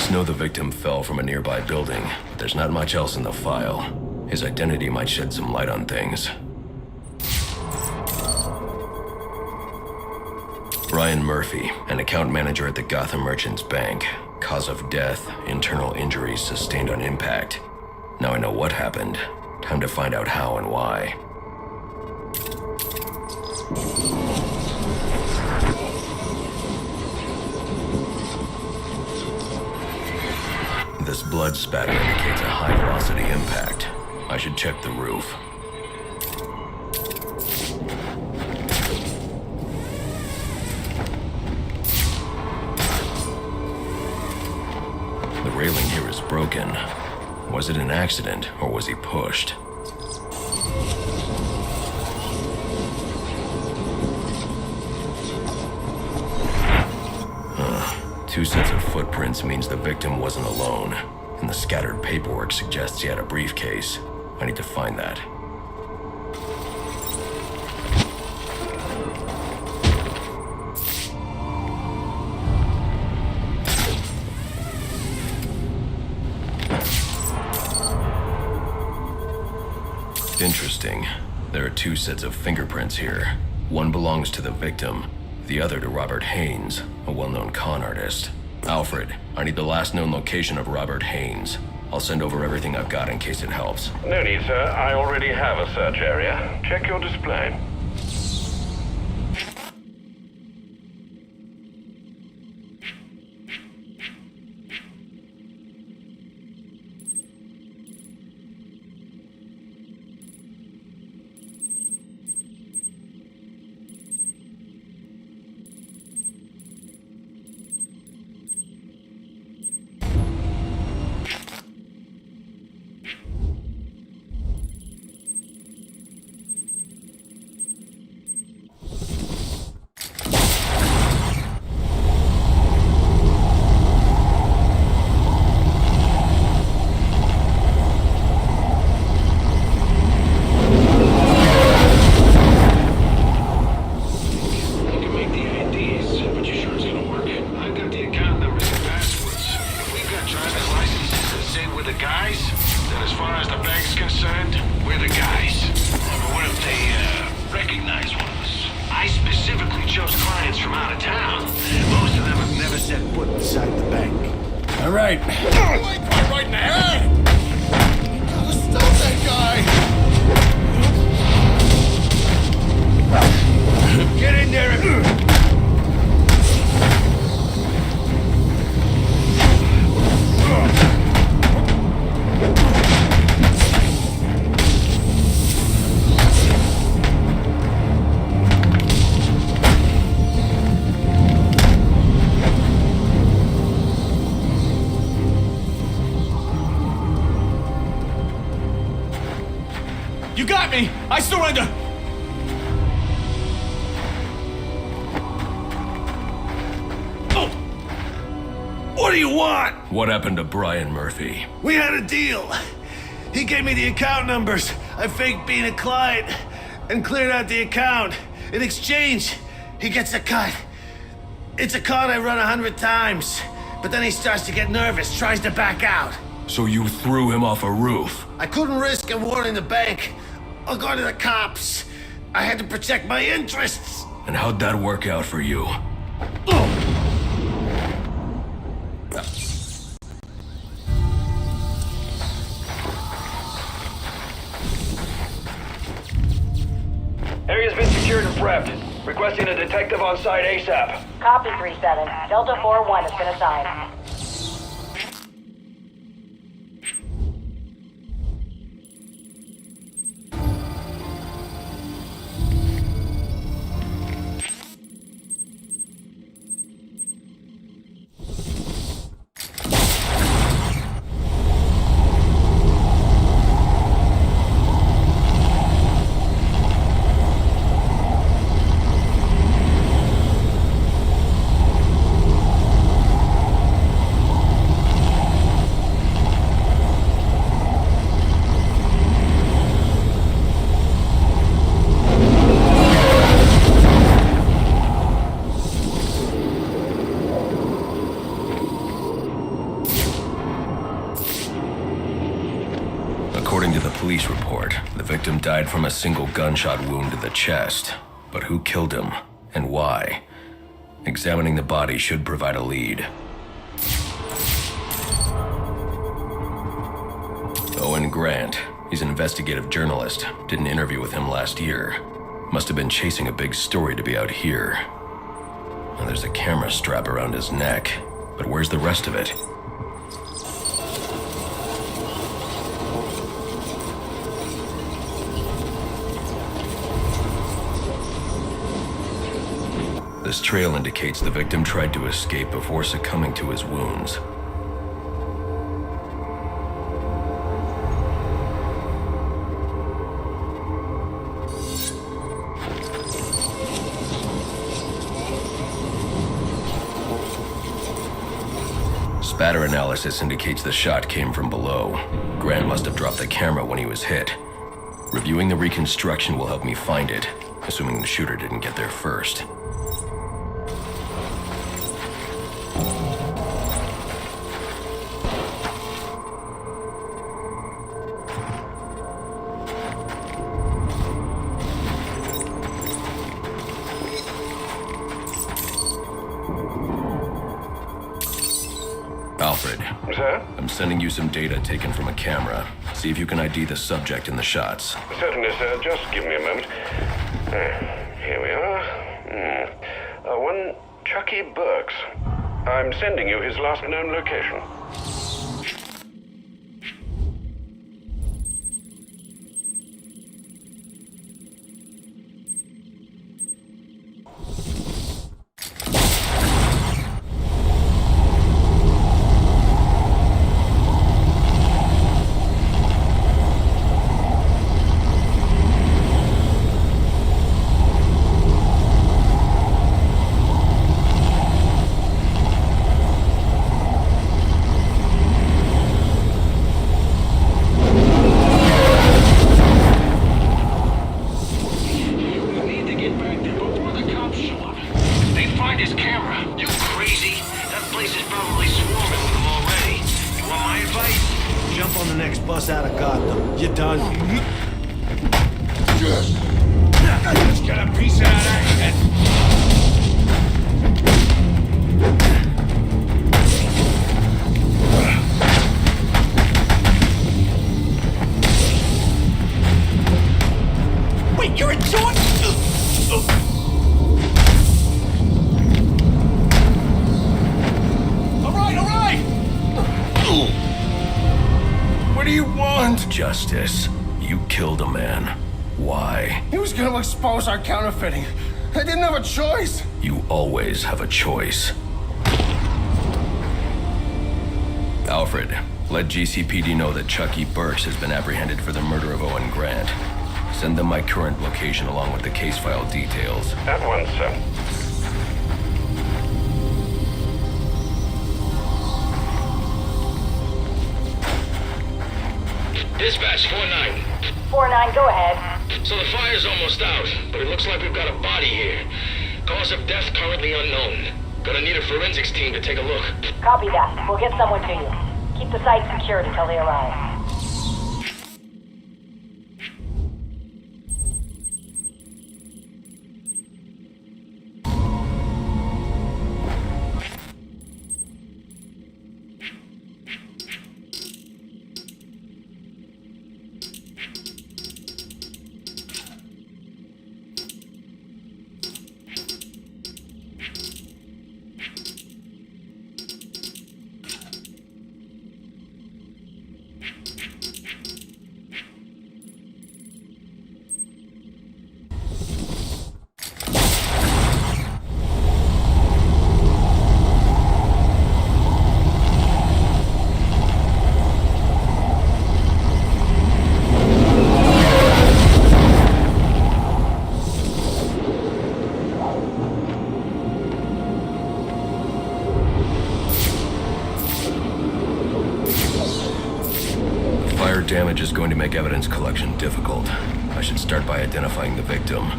Police know the victim fell from a nearby building, but there's not much else in the file. His identity might shed some light on things. Brian Murphy, an account manager at the Gotham Merchants Bank. Cause of death, internal injuries sustained on impact. Now I know what happened. Time to find out how and why. This blood spatter indicates a high-velocity impact. I should check the roof. The railing here is broken. Was it an accident, or was he pushed? Two sets of footprints means the victim wasn't alone, and the scattered paperwork suggests he had a briefcase. I need to find that. Interesting. There are two sets of fingerprints here. One belongs to the victim, the other to Robert Haynes, a well-known con artist. Alfred, I need the last known location of Robert Haynes. I'll send over everything I've got in case it helps. No need, sir. I already have a search area. Check your display. You got me! I surrender! Oh! What do you want? What happened to Brian Murphy? We had a deal. He gave me the account numbers. I faked being a client and cleared out the account. In exchange, he gets a cut. It's a con I run 100 times. But then he starts to get nervous, tries to back out. So you threw him off a roof? I couldn't risk him warning the bank. I'll go to the cops. I had to protect my interests. And how'd that work out for you? Area's been secured and prepped. Requesting a detective on site ASAP. Copy 3-7. Delta 4-1 has been assigned. police report, the victim died from a single gunshot wound to the chest. But who killed him, and why? Examining the body should provide a lead. Owen Grant. He's an investigative journalist. Did an interview with him last year. Must have been chasing a big story to be out here. Now, there's a camera strap around his neck. But where's the rest of it? This trail indicates the victim tried to escape before succumbing to his wounds. Spatter analysis indicates the shot came from below. Grant must have dropped the camera when he was hit. Reviewing the reconstruction will help me find it, assuming the shooter didn't get there first. Alfred. Sir? I'm sending you some data taken from a camera. See if you can ID the subject in the shots. Certainly, sir. Just give me a moment. Here we are. One Chucky Burks. I'm sending you his last known location. Bus out of Gotham. You done? Let's get a piece of that action. Wait, you're enjoying? All right. What do you want? Justice. You killed a man. Why? He was gonna expose our counterfeiting. I didn't have a choice. You always have a choice. Alfred, let GCPD know that Chucky Burks has been apprehended for the murder of Owen Grant. Send them my current location along with the case file details. At once, sir. Dispatch 4-9. 4-9, go ahead. So the fire's almost out, but it looks like we've got a body here. Cause of death currently unknown. Gonna need a forensics team to take a look. Copy that. We'll get someone to you. Keep the site secured until they arrive. Damage is going to make evidence collection difficult. I should start by identifying the victim.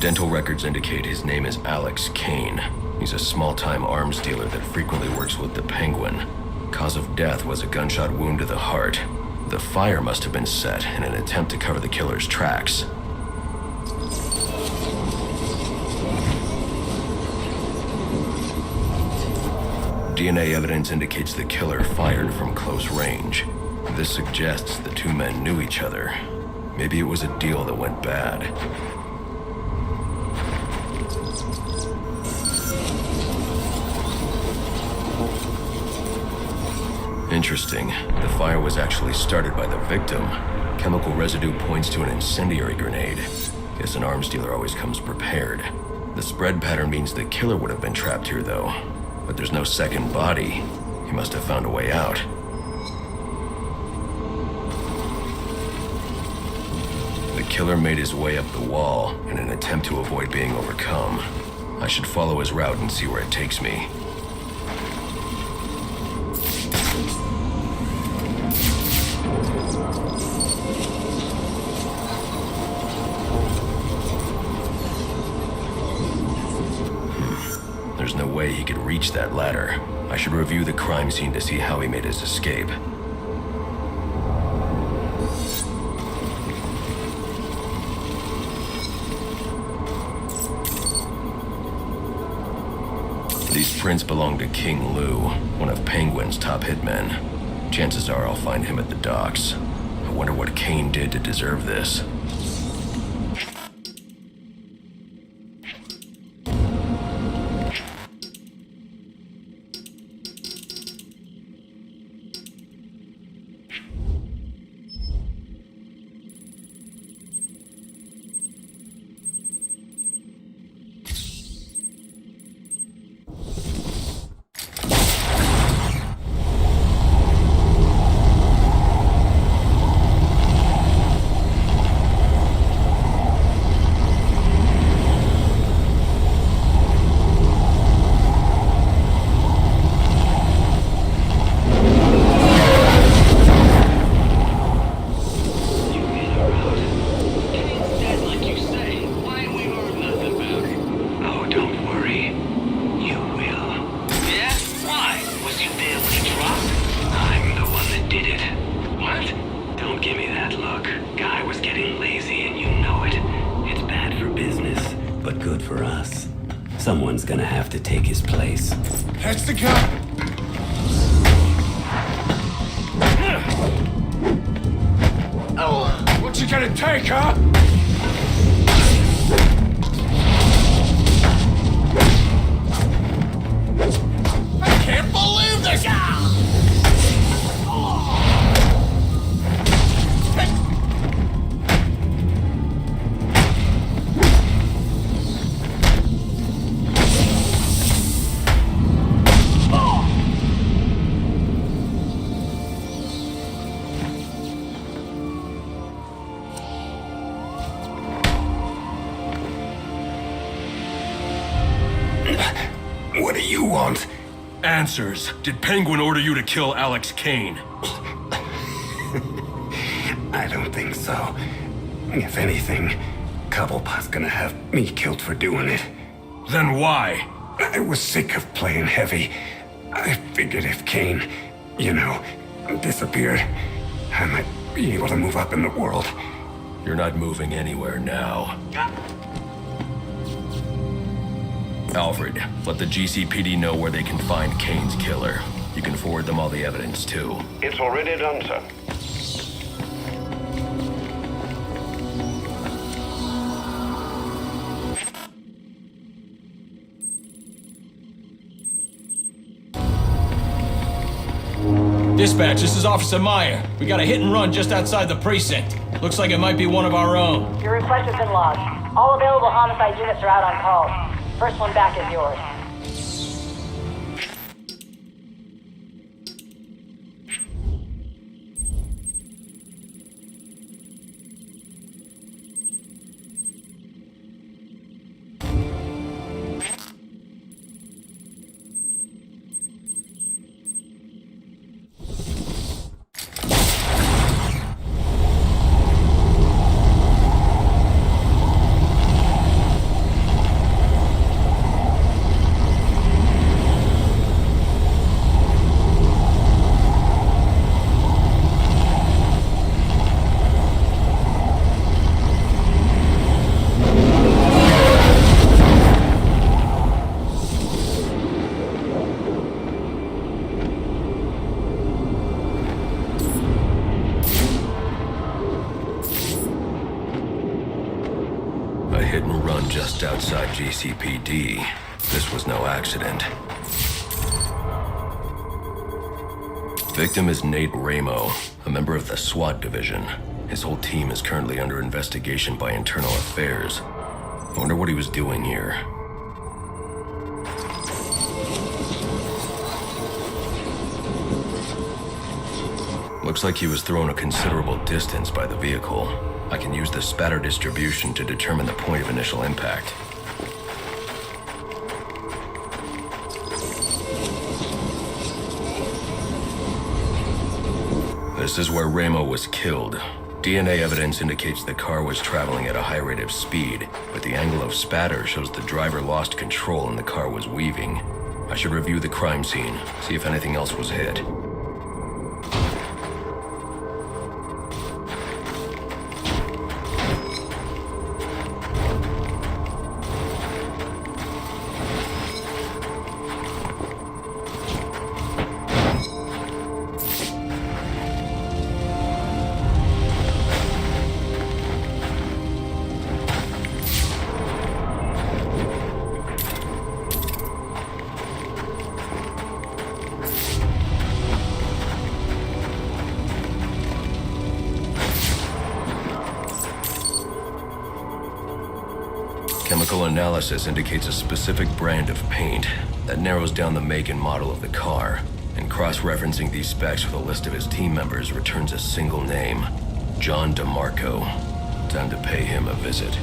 Dental records indicate his name is Alex Kane. He's a small-time arms dealer that frequently works with the Penguin. Cause of death was a gunshot wound to the heart. The fire must have been set in an attempt to cover the killer's tracks. DNA evidence indicates the killer fired from close range. This suggests the two men knew each other. Maybe it was a deal that went bad. Interesting. The fire was actually started by the victim. Chemical residue points to an incendiary grenade. Guess an arms dealer always comes prepared. The spread pattern means the killer would have been trapped here, though. But there's no second body. He must have found a way out. The killer made his way up the wall in an attempt to avoid being overcome. I should follow his route and see where it takes me. There's no way he could reach that ladder. I should review the crime scene to see how he made his escape. These prints belong to King Lou, one of Penguin's top hitmen. Chances are I'll find him at the docks. I wonder what Kane did to deserve this. Someone's gonna have to take his place. That's the guy! Oh, what's it gonna take, huh? I can't believe this! What do you want? Answers. Did Penguin order you to kill Alex Kane? I don't think so. If anything, Cobblepot's gonna have me killed for doing it. Then why? I was sick of playing heavy. I figured if Kane, disappeared, I might be able to move up in the world. You're not moving anywhere now. Alfred, let the GCPD know where they can find Kane's killer. You can forward them all the evidence, too. It's already done, sir. Dispatch, this is Officer Meyer. We got a hit and run just outside the precinct. Looks like it might be one of our own. Your request has been logged. All available homicide units are out on call. First one back is yours. Just outside GCPD. This was no accident. Victim is Nate Ramo, a member of the SWAT division. His whole team is currently under investigation by Internal Affairs. I wonder what he was doing here. Looks like he was thrown a considerable distance by the vehicle. I can use the spatter distribution to determine the point of initial impact. This is where Ramo was killed. DNA evidence indicates the car was traveling at a high rate of speed, but the angle of spatter shows the driver lost control and the car was weaving. I should review the crime scene, see if anything else was hit. Chemical analysis indicates a specific brand of paint. That narrows down the make and model of the car. And cross-referencing these specs with a list of his team members returns a single name. John DeMarco. Time to pay him a visit.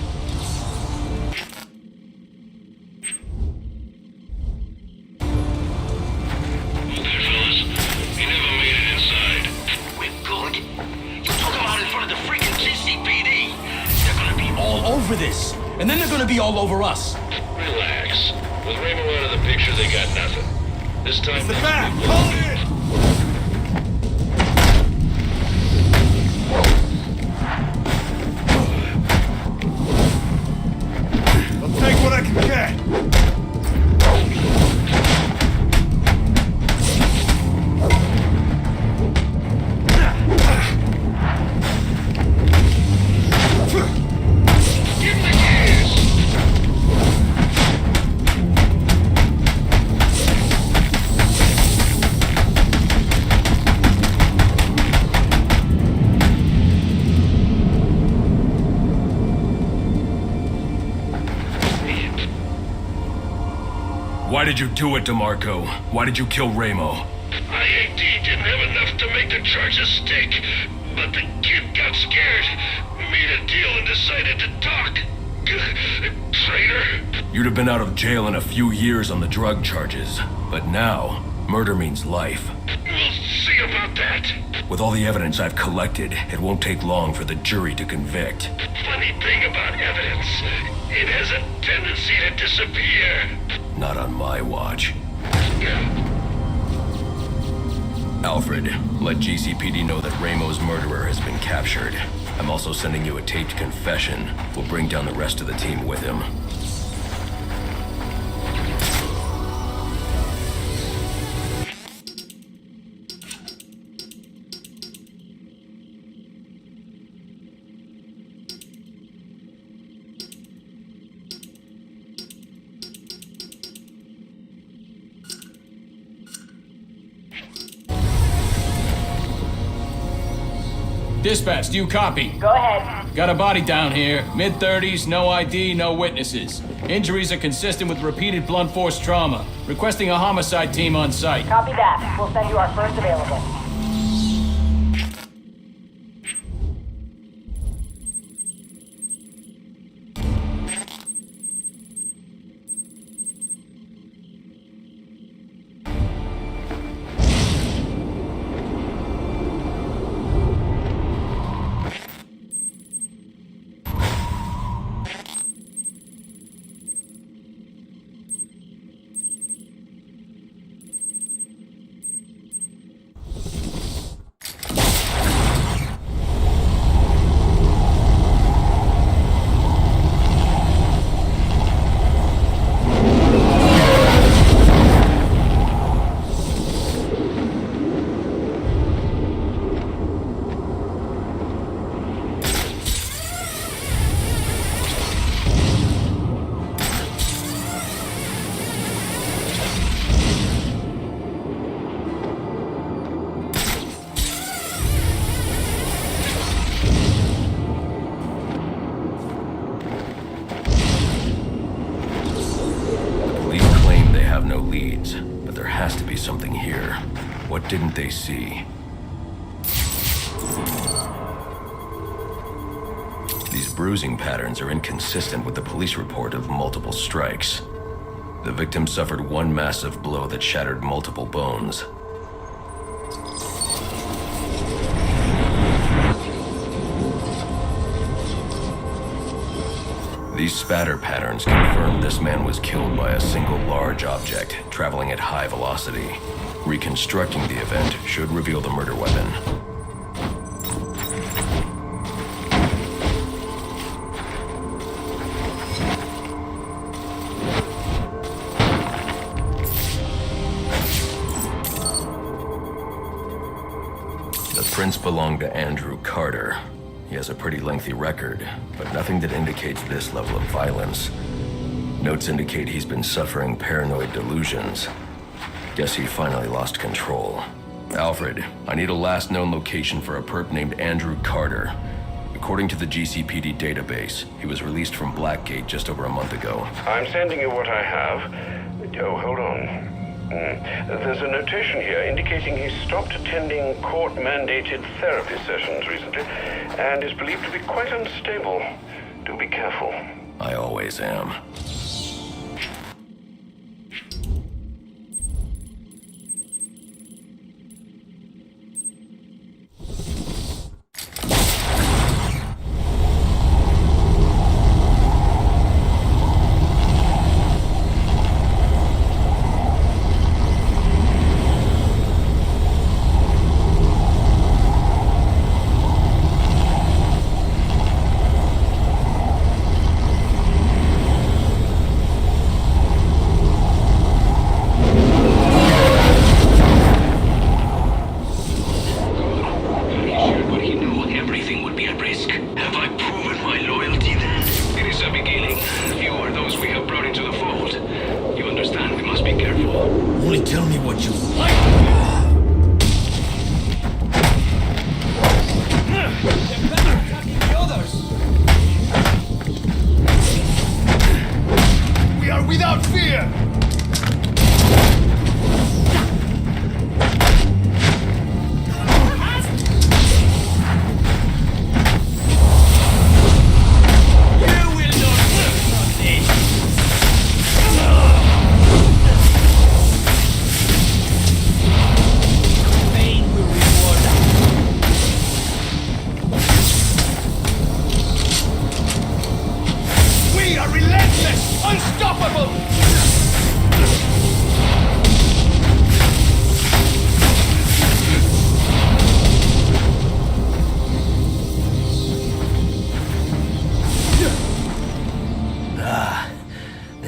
Over this, and then they're gonna be all over us. Relax. With Ramo out of the picture, they got nothing. This time, It's the back! Hold it! I'll take what I can get. Why did you do it, DeMarco? Why did you kill Ramo? IAD didn't have enough to make the charges stick, but the kid got scared, made a deal and decided to talk. Traitor. You'd have been out of jail in a few years on the drug charges. But now, murder means life. We'll see about that. With all the evidence I've collected, it won't take long for the jury to convict. Funny thing about evidence, it has a tendency to disappear. Not on my watch. Alfred, let GCPD know that Ramo's murderer has been captured. I'm also sending you a taped confession. We'll bring down the rest of the team with him. Dispatch, do you copy? Go ahead. Got a body down here. Mid-30s, no ID, no witnesses. Injuries are consistent with repeated blunt force trauma. Requesting a homicide team on site. Copy that. We'll send you our first available. What didn't they see? These bruising patterns are inconsistent with the police report of multiple strikes. The victim suffered one massive blow that shattered multiple bones. These spatter patterns confirm this man was killed by a single large object traveling at high velocity. Reconstructing the event should reveal the murder weapon. The prints belong to Andrew Carter. He has a pretty lengthy record, but nothing that indicates this level of violence. Notes indicate he's been suffering paranoid delusions. Guess he finally lost control. Alfred, I need a last known location for a perp named Andrew Carter. According to the GCPD database, he was released from Blackgate just over a month ago. I'm sending you what I have. Oh, hold on. There's a notation here indicating he stopped attending court-mandated therapy sessions recently and is believed to be quite unstable. Do be careful. I always am.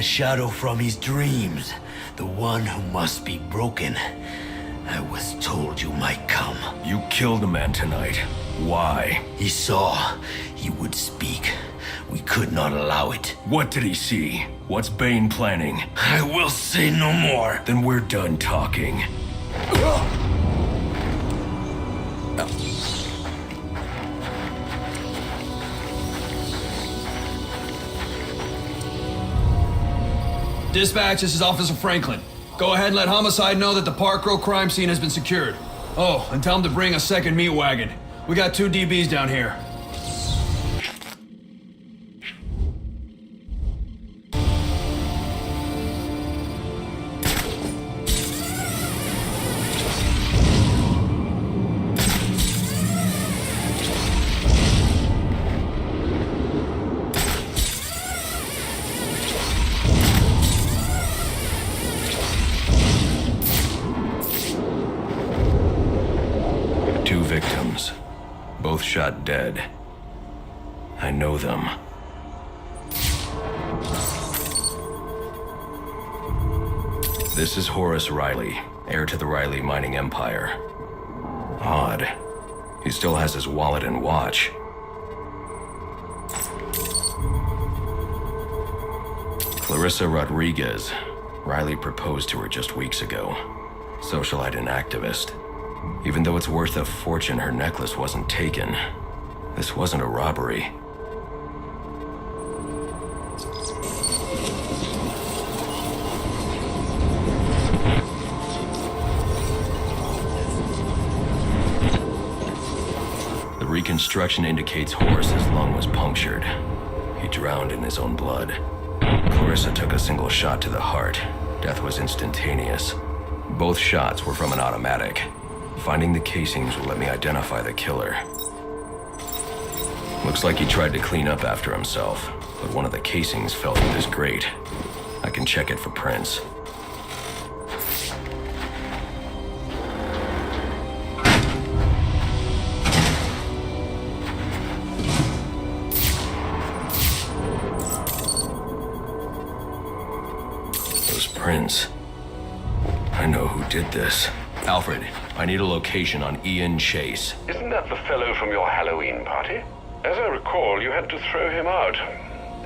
Shadow from his dreams, the one who must be broken. I was told you might come. You killed a man tonight. Why? He saw. He would speak. We could not allow it. What did he see? What's Bane planning? I will say no more. Then we're done talking. Dispatch, this is Officer Franklin. Go ahead and let Homicide know that the Park Row crime scene has been secured. Oh, and tell him to bring a second meat wagon. We got 2 DBs down here. Victims. Both shot dead. I know them. This is Horace Riley, heir to the Riley mining empire. Odd. He still has his wallet and watch. Clarissa Rodriguez. Riley proposed to her just weeks ago. Socialite and activist. Even though it's worth a fortune, her necklace wasn't taken. This wasn't a robbery. Reconstruction indicates Horace's lung was punctured. He drowned in his own blood. Clarissa took a single shot to the heart. Death was instantaneous. Both shots were from an automatic. Finding the casings will let me identify the killer. Looks like he tried to clean up after himself, but one of the casings fell through this grate. I can check it for prints. Those prints. I know who did this. Alfred, I need a location on Ian Chase. Isn't that the fellow from your Halloween party? As I recall, you had to throw him out.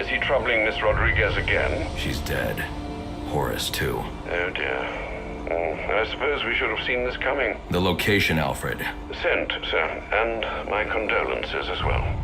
Is he troubling Miss Rodriguez again? She's dead. Horace, too. Oh dear. I suppose we should have seen this coming. The location, Alfred. Sent, sir. And my condolences as well.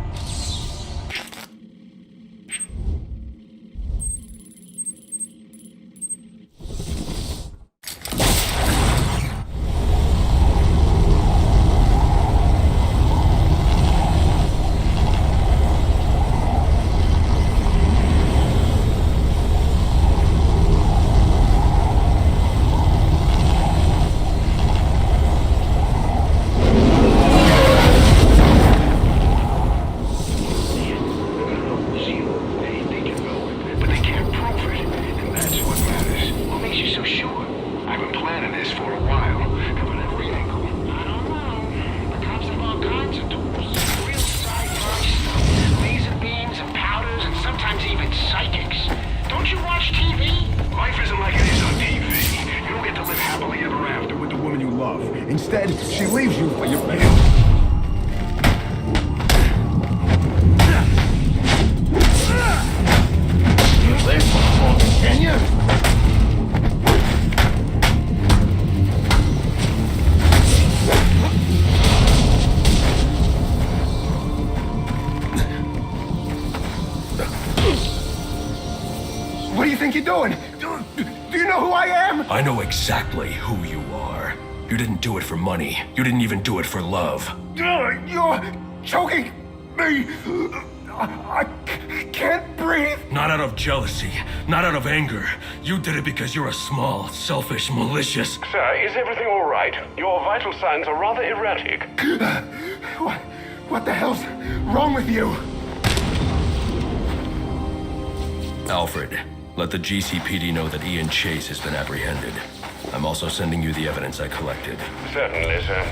Instead, she leaves you for your... Can you? What do you think you're doing? Do you know who I am? I know exactly who you are. You didn't do it for money. You didn't even do it for love. You're choking me. I can't breathe. Not out of jealousy, not out of anger. You did it because you're a small, selfish, malicious... Sir, is everything all right? Your vital signs are rather erratic. What the hell's wrong with you? Alfred, let the GCPD know that Ian Chase has been apprehended. I'm also sending you the evidence I collected. Certainly, sir.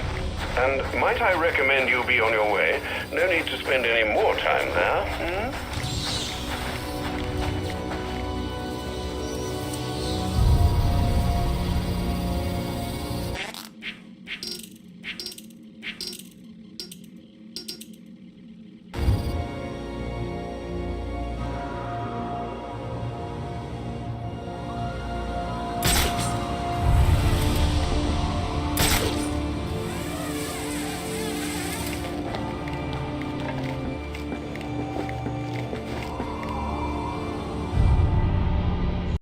And might I recommend you be on your way? No need to spend any more time there,